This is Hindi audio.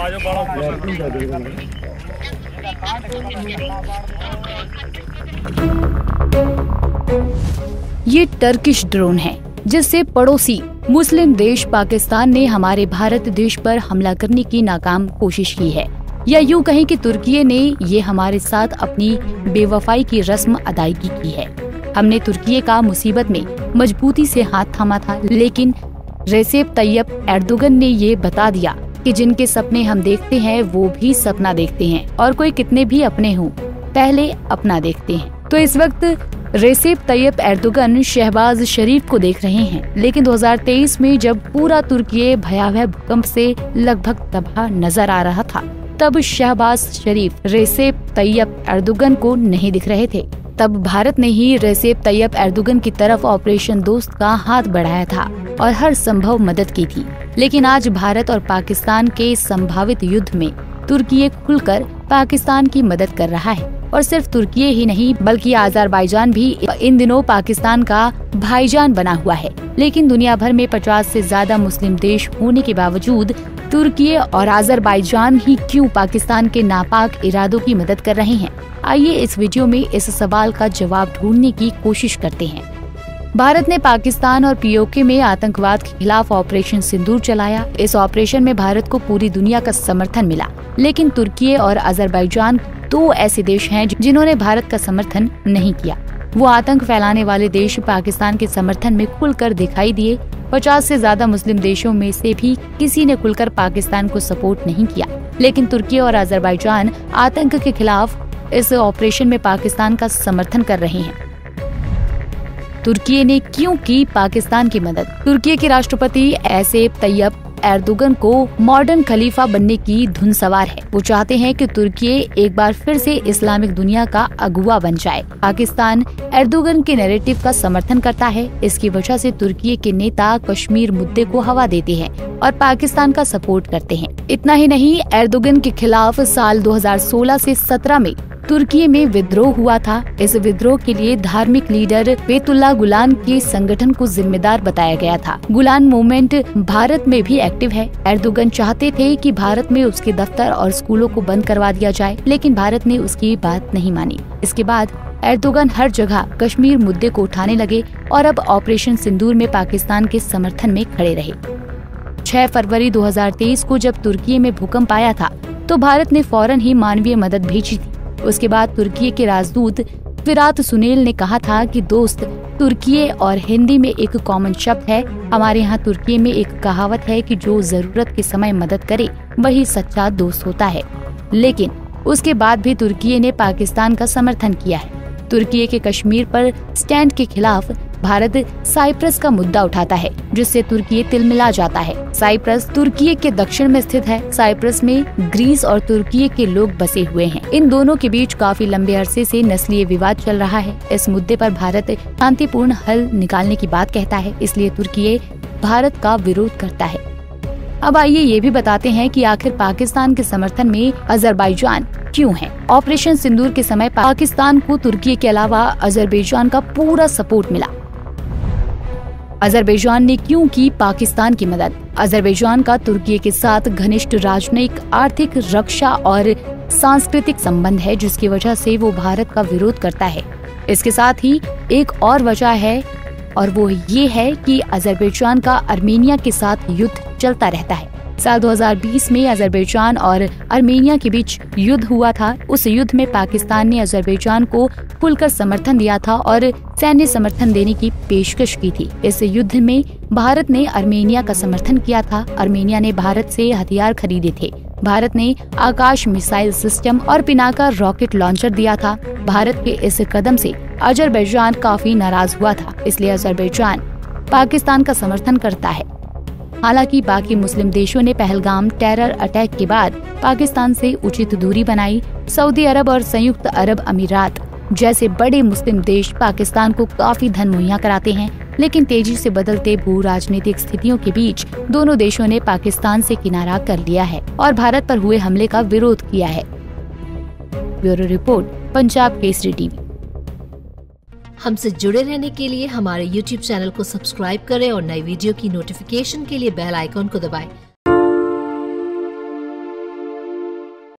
ये टर्किश ड्रोन है जिससे पड़ोसी मुस्लिम देश पाकिस्तान ने हमारे भारत देश पर हमला करने की नाकाम कोशिश की है, या यूँ कहें कि तुर्की ने ये हमारे साथ अपनी बेवफाई की रस्म अदायगी की है। हमने तुर्की का मुसीबत में मजबूती से हाथ थामा था, लेकिन रेसेप तैयब एर्दोगन ने ये बता दिया कि जिनके सपने हम देखते हैं वो भी सपना देखते हैं, और कोई कितने भी अपने हों पहले अपना देखते हैं। तो इस वक्त रेसेप तैयब एर्दोगन शहबाज शरीफ को देख रहे हैं, लेकिन 2023 में जब पूरा तुर्की भयावह भूकंप से लगभग तबाह नजर आ रहा था, तब शहबाज शरीफ रेसेप तैयब एर्दोगन को नहीं दिख रहे थे। तब भारत ने ही रेसेप तैयब एर्दोगन की तरफ ऑपरेशन दोस्त का हाथ बढ़ाया था और हर संभव मदद की थी। लेकिन आज भारत और पाकिस्तान के संभावित युद्ध में तुर्की खुलकर पाकिस्तान की मदद कर रहा है, और सिर्फ तुर्की ही नहीं बल्कि अजरबैजान भी इन दिनों पाकिस्तान का भाईजान बना हुआ है। लेकिन दुनिया भर में 50 से ज्यादा मुस्लिम देश होने के बावजूद तुर्की और अजरबैजान ही क्यों पाकिस्तान के नापाक इरादों की मदद कर रहे हैं? आइए इस वीडियो में इस सवाल का जवाब ढूंढने की कोशिश करते हैं। भारत ने पाकिस्तान और पीओके में आतंकवाद के खिलाफ ऑपरेशन सिंदूर चलाया। इस ऑपरेशन में भारत को पूरी दुनिया का समर्थन मिला, लेकिन तुर्की और अजरबैजान दो ऐसे देश हैं जिन्होंने भारत का समर्थन नहीं किया। वो आतंक फैलाने वाले देश पाकिस्तान के समर्थन में खुलकर दिखाई दिए। 50 से ज्यादा मुस्लिम देशों में से भी किसी ने खुलकर पाकिस्तान को सपोर्ट नहीं किया, लेकिन तुर्की और अजरबैजान आतंक के खिलाफ इस ऑपरेशन में पाकिस्तान का समर्थन कर रहे हैं। तुर्की ने क्यों की पाकिस्तान की मदद? तुर्की के राष्ट्रपति रेसेप तैयब एर्दोगन को मॉडर्न खलीफा बनने की धुन सवार है। वो चाहते हैं कि तुर्की एक बार फिर से इस्लामिक दुनिया का अगुवा बन जाए। पाकिस्तान एर्दोगन के नैरेटिव का समर्थन करता है। इसकी वजह से तुर्की के नेता कश्मीर मुद्दे को हवा देते हैं और पाकिस्तान का सपोर्ट करते हैं। इतना ही नहीं, एर्दोगन के खिलाफ साल 2016 से 17 में तुर्की में विद्रोह हुआ था। इस विद्रोह के लिए धार्मिक लीडर फेतुल्लाह गुलान के संगठन को जिम्मेदार बताया गया था। गुलान मूवमेंट भारत में भी एक्टिव है। एर्दोगन चाहते थे कि भारत में उसके दफ्तर और स्कूलों को बंद करवा दिया जाए, लेकिन भारत ने उसकी बात नहीं मानी। इसके बाद एर्दोगन हर जगह कश्मीर मुद्दे को उठाने लगे और अब ऑपरेशन सिंदूर में पाकिस्तान के समर्थन में खड़े रहे। 6 फरवरी 2023 को जब तुर्की में भूकंप आया था, तो भारत ने फौरन ही मानवीय मदद भेजी थी। उसके बाद तुर्की के राजदूत फिरात सुनेल ने कहा था कि दोस्त, तुर्की और हिंदी में एक कॉमन शब्द है। हमारे यहाँ तुर्की में एक कहावत है कि जो जरूरत के समय मदद करे वही सच्चा दोस्त होता है। लेकिन उसके बाद भी तुर्की ने पाकिस्तान का समर्थन किया है। तुर्की के कश्मीर पर स्टैंड के खिलाफ भारत साइप्रस का मुद्दा उठाता है, जिससे तुर्की तिलमिला जाता है। साइप्रस तुर्की के दक्षिण में स्थित है। साइप्रस में ग्रीस और तुर्की के लोग बसे हुए हैं। इन दोनों के बीच काफी लंबे अरसे से नस्लीय विवाद चल रहा है। इस मुद्दे पर भारत शांतिपूर्ण हल निकालने की बात कहता है, इसलिए तुर्की भारत का विरोध करता है। अब आइए ये भी बताते हैं कि आखिर पाकिस्तान के समर्थन में अजरबैजान क्यों है। ऑपरेशन सिंदूर के समय पाकिस्तान को तुर्की के अलावा अजरबैजान का पूरा सपोर्ट मिला। अजरबैजान ने क्यों की पाकिस्तान की मदद? अजरबैजान का तुर्की के साथ घनिष्ठ राजनयिक, आर्थिक, रक्षा और सांस्कृतिक संबंध है, जिसकी वजह से वो भारत का विरोध करता है। इसके साथ ही एक और वजह है, और वो ये है कि अजरबैजान का आर्मेनिया के साथ युद्ध चलता रहता है। साल 2020 में अजरबैजान और आर्मेनिया के बीच युद्ध हुआ था। उस युद्ध में पाकिस्तान ने अजरबैजान को खुलकर समर्थन दिया था और सैन्य समर्थन देने की पेशकश की थी। इस युद्ध में भारत ने आर्मेनिया का समर्थन किया था। आर्मेनिया ने भारत से हथियार खरीदे थे। भारत ने आकाश मिसाइल सिस्टम और पिनाका रॉकेट लॉन्चर दिया था। भारत के इस कदम से अजरबैजान काफी नाराज हुआ था, इसलिए अजरबैजान पाकिस्तान का समर्थन करता है। हालांकि बाकी मुस्लिम देशों ने पहलगाम टेरर अटैक के बाद पाकिस्तान से उचित दूरी बनाई। सऊदी अरब और संयुक्त अरब अमीरात जैसे बड़े मुस्लिम देश पाकिस्तान को काफी धन मुहैया कराते हैं, लेकिन तेजी से बदलते भू राजनीतिक स्थितियों के बीच दोनों देशों ने पाकिस्तान से किनारा कर लिया है और भारत पर हुए हमले का विरोध किया है। Bureau report, Punjab Kesari TV. हमसे जुड़े रहने के लिए हमारे YouTube चैनल को सब्सक्राइब करें और नई वीडियो की नोटिफिकेशन के लिए बेल आइकॉन को दबाएं।